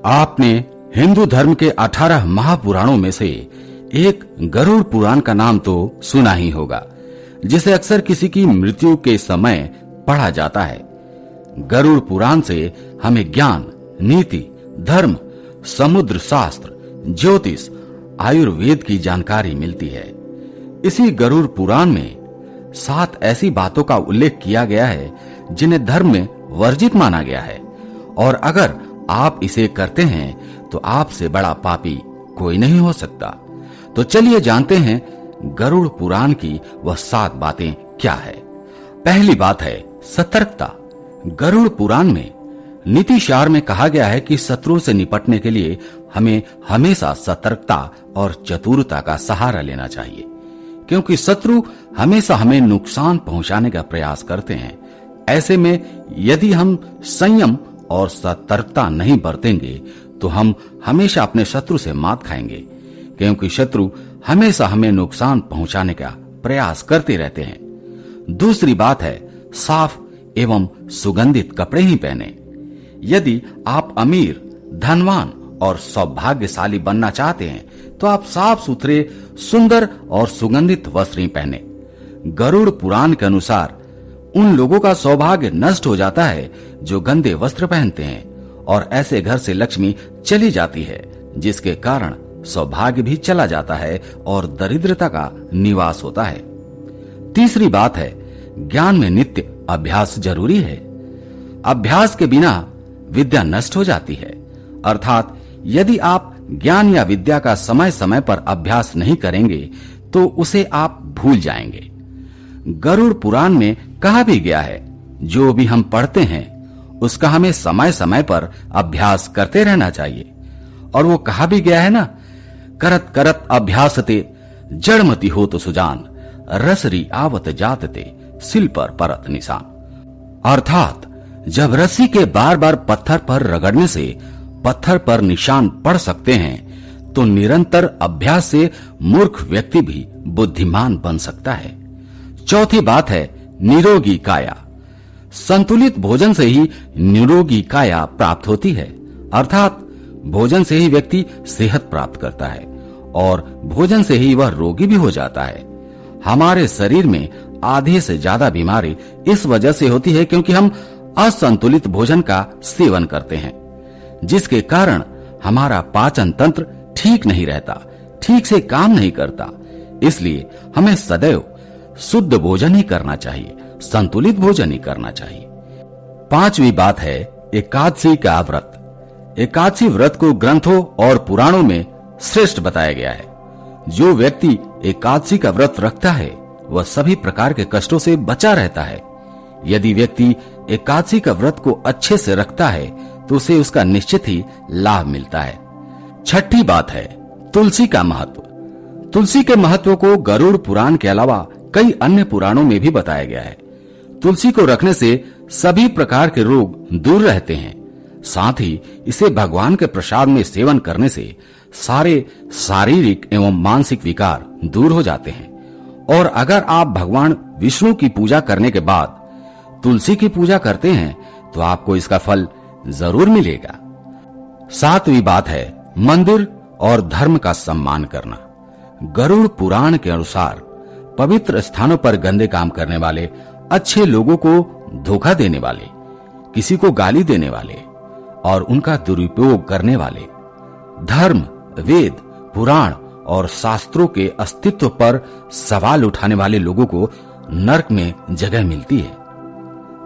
आपने हिंदू धर्म के 18 महापुराणों में से एक गरुड़ पुराण का नाम तो सुना ही होगा, जिसे अक्सर किसी की मृत्यु के समय पढ़ा जाता है। गरुड़ पुराण से हमें ज्ञान, नीति, धर्म, समुद्र शास्त्र, ज्योतिष, आयुर्वेद की जानकारी मिलती है। इसी गरुड़ पुराण में 7 ऐसी बातों का उल्लेख किया गया है जिन्हें धर्म में वर्जित माना गया है, और अगर आप इसे करते हैं तो आपसे बड़ा पापी कोई नहीं हो सकता। तो चलिए जानते हैं गरुड़ पुराण की वह 7 बातें क्या है। पहली बात है सतर्कता। गरुड़ पुराण में नीतिसार में कहा गया है कि शत्रु से निपटने के लिए हमें हमेशा सतर्कता और चतुरता का सहारा लेना चाहिए, क्योंकि शत्रु हमेशा हमें नुकसान पहुंचाने का प्रयास करते हैं। ऐसे में यदि हम संयम और सतर्कता नहीं बरतेंगे तो हम हमेशा अपने शत्रु से मात खाएंगे, क्योंकि शत्रु हमेशा हमें नुकसान पहुंचाने का प्रयास करते रहते हैं। दूसरी बात है साफ एवं सुगंधित कपड़े ही पहने। यदि आप अमीर, धनवान और सौभाग्यशाली बनना चाहते हैं तो आप साफ सुथरे, सुंदर और सुगंधित वस्त्र ही पहने। गरुड़ पुराण के अनुसार उन लोगों का सौभाग्य नष्ट हो जाता है जो गंदे वस्त्र पहनते हैं, और ऐसे घर से लक्ष्मी चली जाती है, जिसके कारण सौभाग्य भी चला जाता है और दरिद्रता का निवास होता है। तीसरी बात है ज्ञान में नित्य अभ्यास जरूरी है। अभ्यास के बिना विद्या नष्ट हो जाती है, अर्थात यदि आप ज्ञान या विद्या का समय समय पर अभ्यास नहीं करेंगे तो उसे आप भूल जाएंगे। गरुड़ पुराण में कहा भी गया है जो भी हम पढ़ते हैं उसका हमें समय समय पर अभ्यास करते रहना चाहिए। और वो कहा भी गया है ना, करत करत अभ्यासते जड़मति हो तो सुजान, रसरी आवत जातते सिल पर परत निशान। अर्थात जब रस्सी के बार बार पत्थर पर रगड़ने से पत्थर पर निशान पड़ सकते हैं तो निरंतर अभ्यास से मूर्ख व्यक्ति भी बुद्धिमान बन सकता है। चौथी बात है निरोगी काया। संतुलित भोजन से ही निरोगी काया प्राप्त होती है, अर्थात भोजन से ही व्यक्ति सेहत प्राप्त करता है और भोजन से ही वह रोगी भी हो जाता है। हमारे शरीर में आधे से ज्यादा बीमारी इस वजह से होती है क्योंकि हम असंतुलित भोजन का सेवन करते हैं, जिसके कारण हमारा पाचन तंत्र ठीक नहीं रहता, ठीक से काम नहीं करता। इसलिए हमें सदैव शुद्ध भोजन ही करना चाहिए, संतुलित भोजन ही करना चाहिए। पांचवी बात है एकादशी का व्रत। एकादशी व्रत को ग्रंथों और पुराणों में श्रेष्ठ बताया गया है। जो व्यक्ति एकादशी का व्रत रखता है वह सभी प्रकार के कष्टों से बचा रहता है। यदि व्यक्ति एकादशी का व्रत को अच्छे से रखता है तो उसे उसका निश्चित ही लाभ मिलता है। छठी बात है तुलसी का महत्व। तुलसी के महत्व को गरुड़ पुराण के अलावा कई अन्य पुराणों में भी बताया गया है। तुलसी को रखने से सभी प्रकार के रोग दूर रहते हैं। साथ ही इसे भगवान के प्रसाद में सेवन करने से सारे शारीरिक एवं मानसिक विकार दूर हो जाते हैं। और अगर आप भगवान विष्णु की पूजा करने के बाद तुलसी की पूजा करते हैं तो आपको इसका फल जरूर मिलेगा। सातवीं बात है मंदिर और धर्म का सम्मान करना। गरुड़ पुराण के अनुसार पवित्र स्थानों पर गंदे काम करने वाले, अच्छे लोगों को धोखा देने वाले, किसी को गाली देने वाले और उनका दुरुपयोग करने वाले, धर्म, वेद, पुराण और शास्त्रों के अस्तित्व पर सवाल उठाने वाले लोगों को नरक में जगह मिलती है।